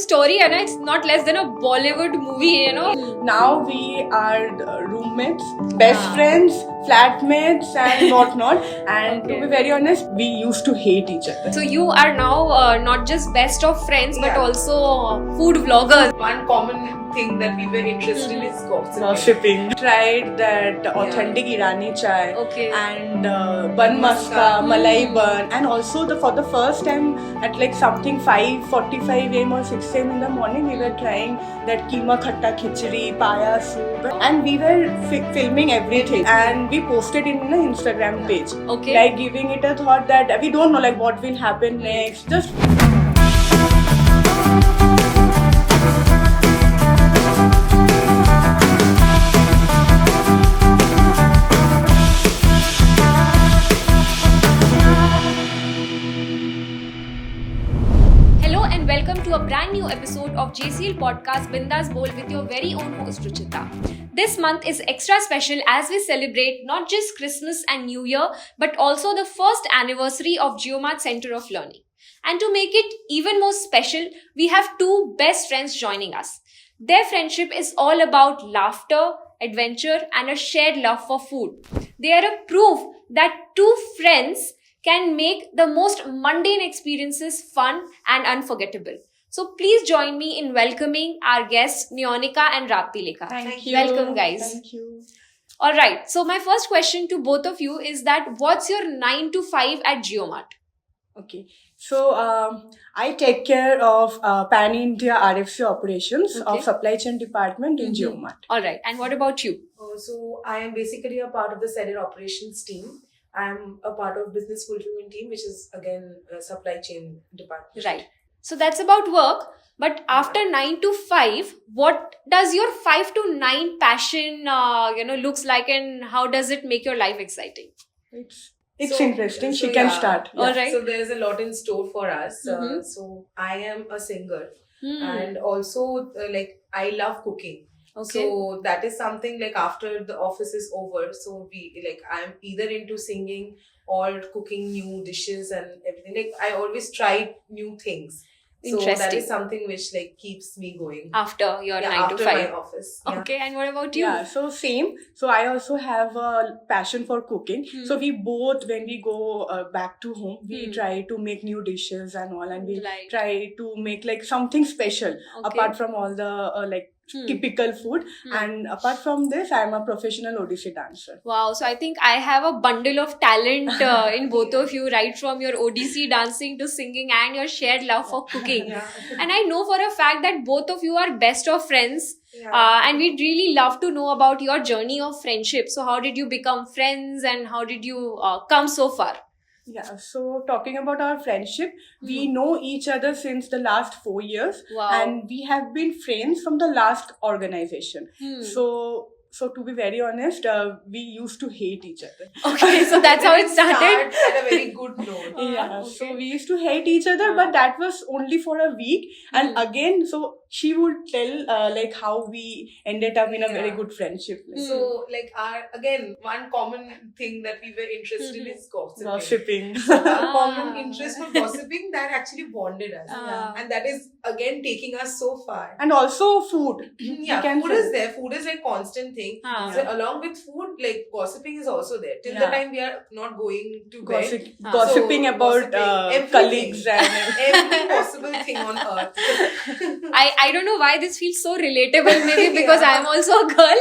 story, and it's not less than a Bollywood movie, Now we are roommates, best friends, flatmates, and whatnot. And Okay. to be very honest, we used to hate each other. So you are now not just best of friends, but Yeah. also food vloggers. One common thing that we were interested in is gossiping. Gossiping. Tried that authentic Irani chai Okay. and bun maska, malai bun, and also for the first time at like something 5:45 a.m. or 6 a.m. in the morning, we were trying that keema khatta khichdi, paya soup, and we were filming everything, and we posted it in an Instagram page. Okay. Like giving it a thought that we don't know like what will happen next. Just Hello and welcome to a brand new episode of JCL Podcast Bindas Bowl with your very own host Ruchita. This month is extra special as we celebrate not just Christmas and New Year but also the first anniversary of Geomart Center of Learning. And to make it even more special, we have two best friends joining us. Their friendship is all about laughter, adventure and a shared love for food. They are a proof that two friends can make the most mundane experiences fun and unforgettable. So please join me in welcoming our guests Neonika and Raptileka. thank you. Welcome, guys. Thank you. Alright, so my first question to both of you is that what's your 9 to 5 at Geomart? Okay, so I take care of Pan India RFC operations Okay. of supply chain department in Mhm. Geomart. Alright, and what about you? So I am basically a part of the seller operations team. I'm a part of business fulfillment team, which is again a supply chain department. Right. So that's about work. But after 9 to 5, what does your 5 to 9 passion, looks like, and how does it make your life exciting? It's So- interesting. so She can yeah. start. All right. So there's a lot in store for us. Mhm. So I am a singer Hmm. and also I love cooking. Okay. So that is something like after the office is over. So I'm either into singing or cooking new dishes and everything. Like I always try new things. So that Interesting. is something which keeps me going. After your 9 after to 5. my office. Yeah. Okay, and what about you? Yeah, so same. So I also have a passion for cooking. Hmm. So we both, when we go back to home, we Hmm. try to make new dishes and all, and we Right. try to make like something special Okay. apart from all the Hmm. typical food. Hmm. And apart from this, I am a professional Odissi dancer. Wow, so I think I have a bundle of talent in both of you, right from your ODC dancing to singing and your shared love for cooking. Yeah. And I know for a fact that both of you are best of friends. Yeah. And we'd really love to know about your journey of friendship. So how did you become friends and how did you come so far? Yeah, so talking about our friendship, we Hmm. know each other since the last 4 years, Wow. and we have been friends from the last organization. Hmm. So to be very honest, we used to hate each other. Okay, so that's how it started. Start at a very good note. Yeah, okay. so we used to hate each other, but that was only for a week. And Hmm. again, so she would tell how we ended up in a very Yeah. good friendship. Hmm. So one common thing that we were interested in Mhm. is gossiping. Gossiping. Our Ah. common interest for gossiping that actually bonded us. Ah. And that is again taking us so far. And also food. Yeah, We can food say. is there. Food is a constant thing. Ah. So along with food, gossiping is also there. Till the Yeah. time we are not going to bed. Gossip, Ah. gossiping So, about gossiping, everything. colleagues and Every possible thing on earth. I don't know why this feels so relatable. Maybe because Yeah. I'm also a girl.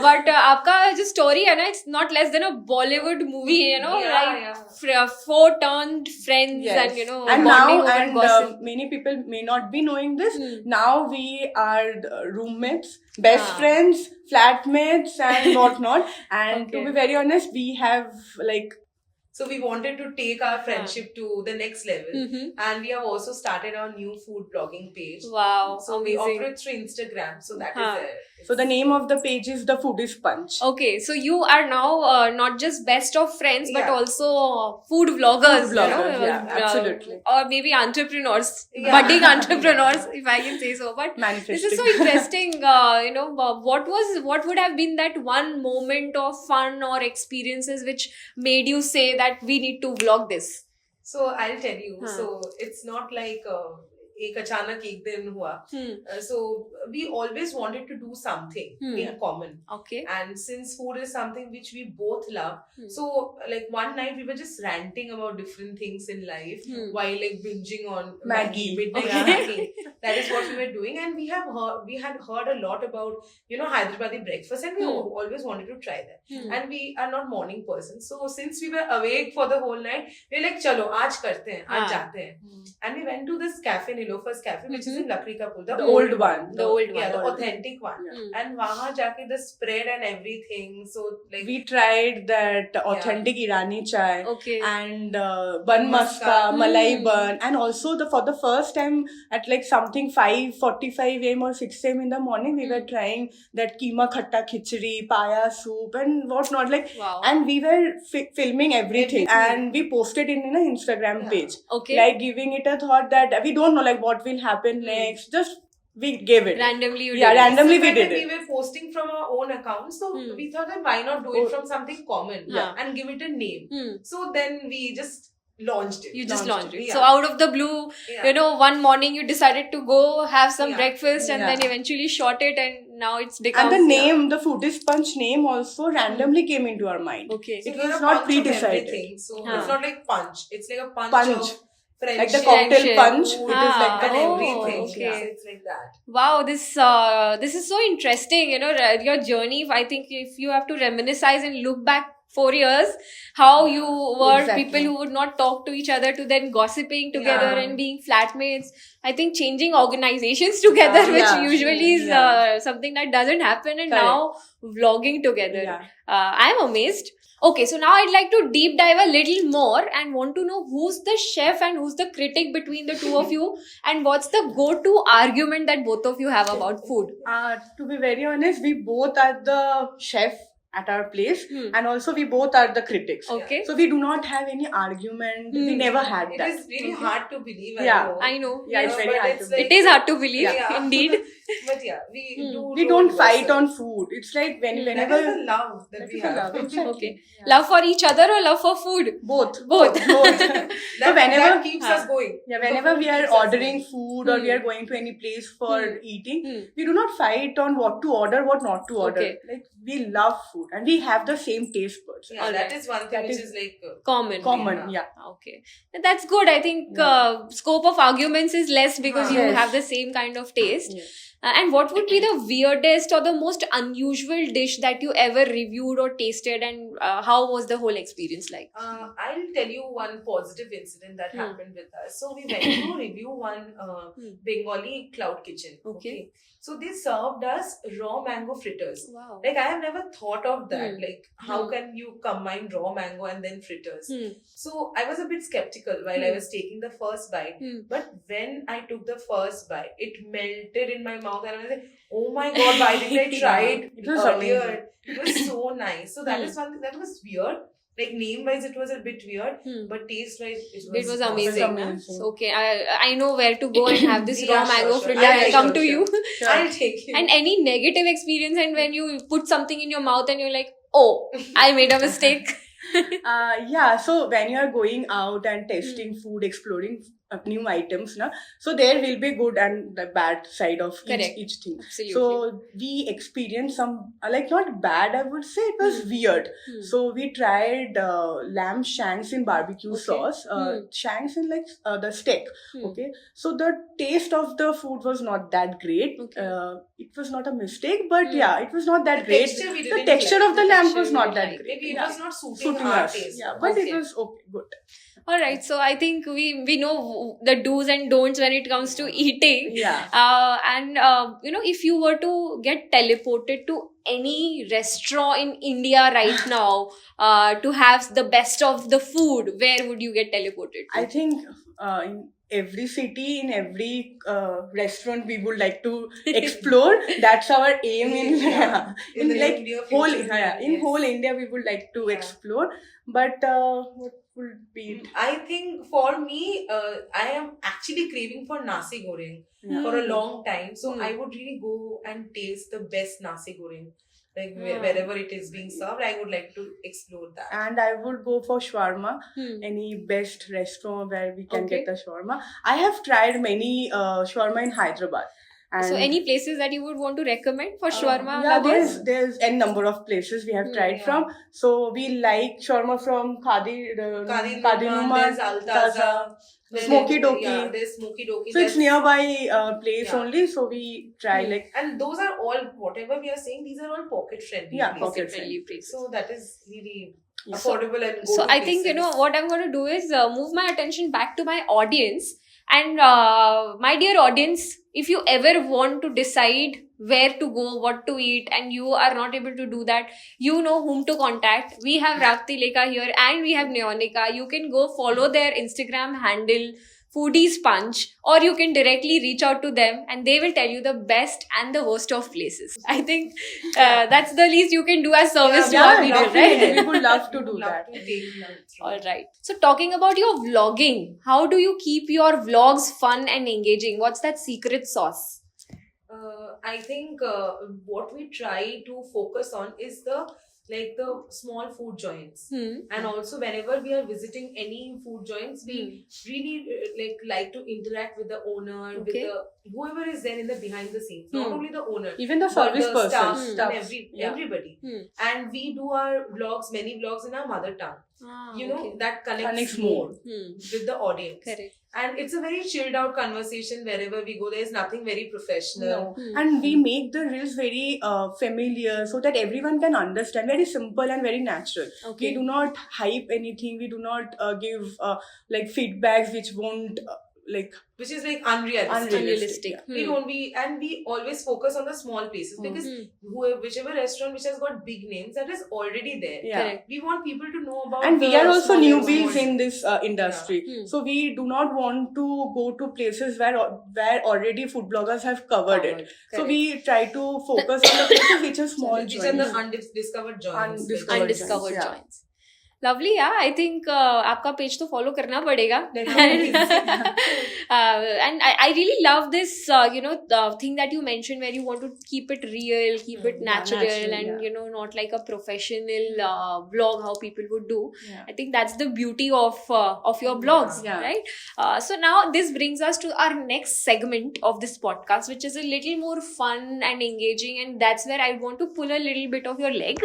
But आपका जो story है ना, it's not less than a Bollywood movie. Four turned friends Yes. and and bonding now over and gossip. many people may not be knowing this. Hmm. Now we are roommates, best Ah. friends, flatmates, and whatnot. And to Okay. be very honest, we have So we wanted to take our friendship to the next level. Mhm. And we have also started our new food blogging page. Wow, So we amazing. operate through Instagram. So that Huh. is there. so the name of the page is The Foodies Punch. Okay, so you are now not just best of friends, but Yeah. also food vloggers. Food vloggers, yeah, absolutely. Or maybe entrepreneurs, Yeah. budding entrepreneurs, if I can say so. But this Manifesting. is so interesting. What would have been that one moment of fun or experiences which made you say that we need to vlog this? So I'll tell you. Huh. So it's not like एक अचानक एक दिन हुआ. So we always wanted to do something in common. Okay. And since food is something which we both love, so like one night we were just ranting about different things in life while like binging on Maggi. midnight Maggi. That is what we were doing, and we had heard a lot about Hyderabadi breakfast, and we always wanted to try that. And we are not morning person, so since we were awake for the whole night, we were like, chalo aaj karte hain, aaj jaate hain. And we went to this cafe, Nilofar's Cafe, which is in Lakri ka Pul, The old one. The old one. Yeah, the authentic one. And wahan jaake the spread and everything, so like We tried that authentic Irani chai. Okay. And bun maska, malai bun, and also for the first time at like something 5:45 a.m. or 6 a.m. in the morning, we were trying that keema khatta khichdi, paya soup, and whatnot. Like, Wow. and we were filming everything, and we posted it in an Instagram page, Okay. like giving it a thought that we don't know like what will happen next. Just we gave it. Randomly you Yeah, did it. randomly so we when did we it. were posting from our own account, so we thought that why not do it from something common and give it a name. So then we just launched it. You just launched it. Yeah. So out of the blue, one morning you decided to go have some breakfast and Yeah. then eventually shot it, and now it's become. And the name, the Foodies Punch name also randomly came into our mind. Okay. So It we are was a not punch of pre-decided. everything. So Huh. it's not like punch. It's like a punch, Punch. of friendship. Like the cocktail Friendship. punch, it is Ah, like and that. everything. okay. Yeah, it's like that. Wow, this is so interesting. Your journey. I think if you have to reminisce and look back 4 years, how you were Exactly. people who would not talk to each other to then gossiping together Yeah. and being flatmates. I think changing organizations together, which Yeah. usually is something that doesn't happen, and Correct. now vlogging together. Yeah. I'm amazed. Okay, so now I'd like to deep dive a little more and want to know who's the chef and who's the critic between the two of you, and what's the go-to argument that both of you have about food. To be very honest, we both are the chef at our place, and also we both are the critics. Okay. So we do not have any argument. We never had It that. is really hard to believe. Yeah. I know. Yeah, it's very but hard it's to like, It is hard to believe, Yeah. indeed. But yeah, we do. We don't fight on food. It's like That whenever is the love that we is the have. love. Exactly. Okay. Yeah. Love for each other or love for food? Both. Both. Both. So whenever that keeps us going. Yeah, whenever So we food are keeps us ordering going. food or we are going to any place for eating, Hmm. we do not fight on what to order, what not to order. Okay. Like we love food and we have the same taste buds. Yeah, Alright. that is one thing That which is is like Common. Common, yeah. Okay. That's good. I think scope of arguments is less because you Yes. have the same kind of taste. Yes. And what would be the weirdest or the most unusual dish that you ever reviewed or tasted, and how was the whole experience like? I'll tell you one positive incident that happened with us. So we went to review one Bengali cloud kitchen. Okay. So they served us raw mango fritters. Wow. Like I have never thought of that. Like how Hmm. can you combine raw mango and then fritters? Hmm. So I was a bit skeptical while I was taking the first bite. Hmm. But when I took the first bite, it melted in my mouth and I was like, oh my god, why didn't I try it, It was earlier? amazing. It was so nice. So that Hmm. is one thing that was weird. Like name wise it was a bit weird, Hmm. but taste wise It was awesome. amazing. amazing. Huh? So, okay, I know where to go and have this Yeah, raw sure, mango sure. fritter. Yeah, I'll come sure, to you. Sure. I'll take you. And any negative experience, and when you put something in your mouth and you're like, oh, I made a mistake. Yeah, so when you are going out and testing food, exploring new items, so there will be good and the bad side of Correct. each thing. Absolutely. So we experienced some like not bad, I would say it was weird. So we tried lamb shanks in barbecue Okay. sauce, shanks in like the steak. Okay, so the taste of the food was not that great. Okay. It was not a mistake, but yeah, it was not that The great. texture we The didn't texture like. of the The lamb texture was we not didn't that like. great. Maybe it Yeah. was not suiting Suiting our us. taste. Yeah, but Okay. it was okay, good. All right, so I think we know the do's and don'ts when it comes to eating. Yeah. And if you were to get teleported to any restaurant in India right now to have the best of the food, where would you get teleported to? I think in every city, in every restaurant, we would like to explore. That's our aim in Yeah. In the like near whole future, in yes. whole India. We would like to Yeah. explore, but what would be it? I think for me, I am actually craving for nasi goreng Yeah. for a long time. So Hmm. I would really go and taste the best nasi goreng like Ah. wherever it is being served, I would like to explore that. And I would go for shawarma. Hmm. Any best restaurant where we can Okay. get the shawarma. I have tried many shawarma in Hyderabad. So any places that you would want to recommend for shawarma Yeah, lovers? there's a number of places we have tried yeah. from. So we like shawarma from Khadi Kadi Numan, there's Altaza, then Smoky Doki. Yeah, there's Smoky Doki. So it's nearby place Yeah. only. So we try like And those are all, whatever we are saying, these are all pocket friendly. Yeah, places. pocket Friendly places. So that is really Yeah. affordable and So go-to I think, you know, places. what I'm going to do is move my attention back to my audience. And my dear audience, if you ever want to decide where to go, what to eat, and you are not able to do that, you know whom to contact. We have Rafti Lekha here and we have Neonika. You can go follow their Instagram handle, Foodies Punch, or you can directly reach out to them and they will tell you the best and the worst of places. I think that's the least you can do as service to our video, definitely. right? We would love to do Love that. to take lunch. All right. So talking about your vlogging, how do you keep your vlogs fun and engaging? What's that secret sauce? I think what we try to focus on is the small food joints. And also whenever we are visiting any food joints, we really like to interact with the owner, Okay. with the whoever is there in the behind the scenes, not only the owner, Even the but service the staff person. and Yeah. everybody. And we do our vlogs, many vlogs in our mother tongue. You know, that connects more with the audience. Correct. And it's a very chilled out conversation wherever we go. There's nothing very professional. No. And we make the reels very familiar so that everyone can understand. Very simple and very natural. Okay. We do not hype anything. We do not give like feedbacks which won't Which is like unrealistic. Unrealistic. Yeah. We don't we always focus on the small places because whichever restaurant which has got big names, that is already there. Yeah. Correct. We want people to know about. And we the are also smaller newbies restaurants. in this industry. So we do not want to go to places where already food bloggers have covered it. So we try to focus on the places which are small Which are the joints. undiscovered joints. Undiscovered Yeah. joints. Lovely, yeah. I think आपका page तो follow करना पड़ेगा. Definitely. And I really love this, the thing that you mentioned where you want to keep it real, keep it natural, natural, and yeah. you know, not like a professional vlog how people would do. Yeah. I think that's the beauty of your blogs, Yeah. right? So now this brings us to our next segment of this podcast, which is a little more fun and engaging, and that's where I want to pull a little bit of your leg.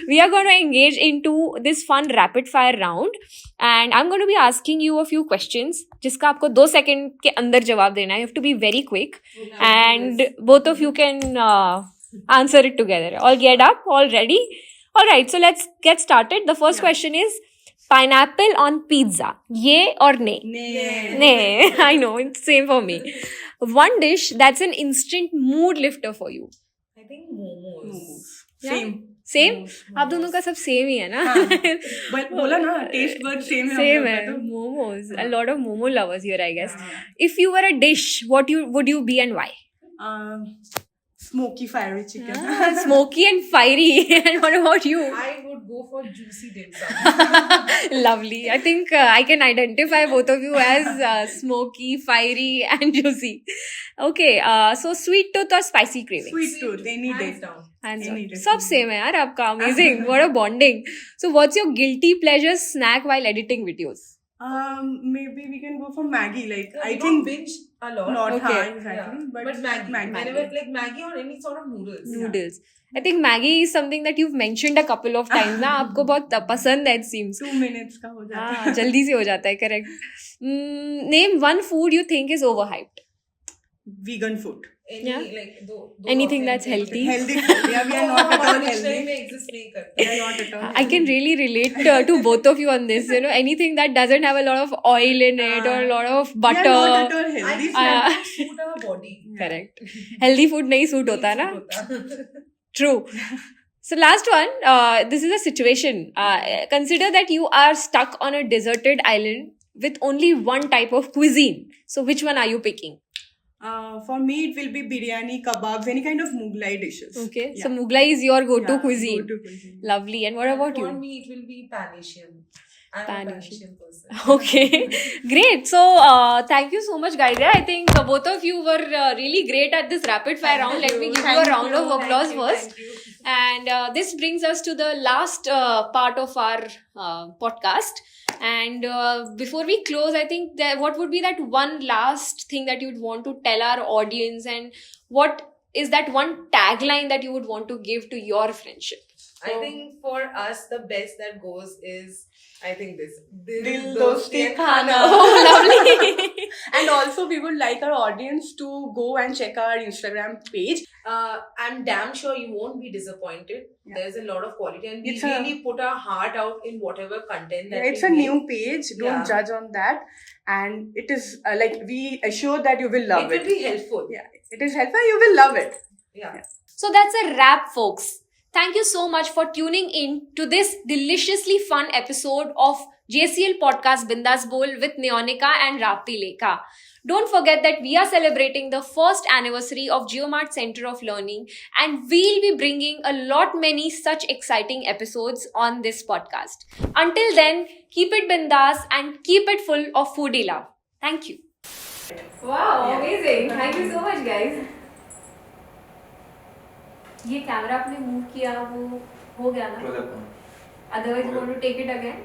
We are going to engage into this fun rapid fire round, and I'm going to be asking you a few questions जिसका आपको 2 second के अंदर जवाब देना है. You have to be very quick, and both of you can answer it together. All geared up? All ready? All right, so let's get started. The first question is pineapple on pizza. Yay or nay? Nay. I know, it's same for me. One dish that's an instant mood lifter for you. I think momos. Same. Same. Momos. आप दोनों का सब same ही है ना. But बोला ना taste bud same है. Same हम है. लोग का तो. Momos. A lot of momo lovers here, I guess. If you were a dish, what would you be and why? Smoky fiery chicken. Smoky and fiery. And what about you? I would go for juicy dim sum. Lovely. I think I can identify both of you as smoky, fiery, and juicy. Okay. So sweet tooth or spicy cravings? Sweet tooth, any day. Hands down. Hands Any on. day. सब same है यार आपका. Amazing. What a bonding. So what's your guilty pleasure snack while editing videos? Maybe we can go for Maggie. Like I I don't think binge a lot. not Okay. exactly, Yeah. but Maggie. Whenever like Maggie or any sort of noodles. Noodles. I think Maggie is something that you've mentioned a couple of times ना. आपको बहुत पसंद है it seems. 2 minutes का हो जाता है. हाँ, जल्दी से हो जाता है. Correct. Name one food you think is overhyped. Vegan food. Any Yeah. like Anything that's healthy. Healthy food. Yeah, we are not at all healthy. में exist नहीं करते. We are not at all I can really relate to both of you on this. You know, anything that doesn't have a lot of oil in it or a lot of We are not butter. at all I healthy. think suit our body. Correct. Healthy food नहीं suit होता ना. True. So last one, this is a situation. Consider that you are stuck on a deserted island with only one type of cuisine. So which one are you picking? For me, it will be biryani, kebabs, any kind of Mughlai dishes. Okay. Yeah. So Mughlai is your go-to Yeah, cuisine. go-to cuisine. Lovely. And what about For you? me, it will be Pan Asian. I'm a Pan-Asian. Pan-Asian person. Okay, great. So, thank you so much, guys. I think both of you were really great at this rapid fire round. Let me give you a round of applause first. Thank you. And this brings us to the last part of our podcast. And before we close, I think that what would be that one last thing that you'd want to tell our audience, and what is that one tagline that you would want to give to your friendship? I think for us, the best that goes is, I think this. Dil Dosti Khana. Oh, lovely. And also, we would like our audience to go and check our Instagram page. I'm damn sure you won't be disappointed. Yeah. There's a lot of quality, and we It's really put our heart out in whatever content that It's we a make. new page. Don't Yeah. judge on that. And it is we assure that you will love It will be helpful. Yeah, it is helpful. You will love it. Yeah. So that's a wrap, folks. Thank you so much for tuning in to this deliciously fun episode of JCL Podcast Bindas Bowl with Neonika and Rapti Lekha. Don't forget that we are celebrating the first anniversary of GeoMart Center of Learning, and we'll be bringing a lot many such exciting episodes on this podcast. Until then, keep it bindas and keep it full of foodie love. Thank you. Wow, amazing. Thank you so much, guys. ये camera आपने move किया वो हो गया ना? Otherwise you want to take it again?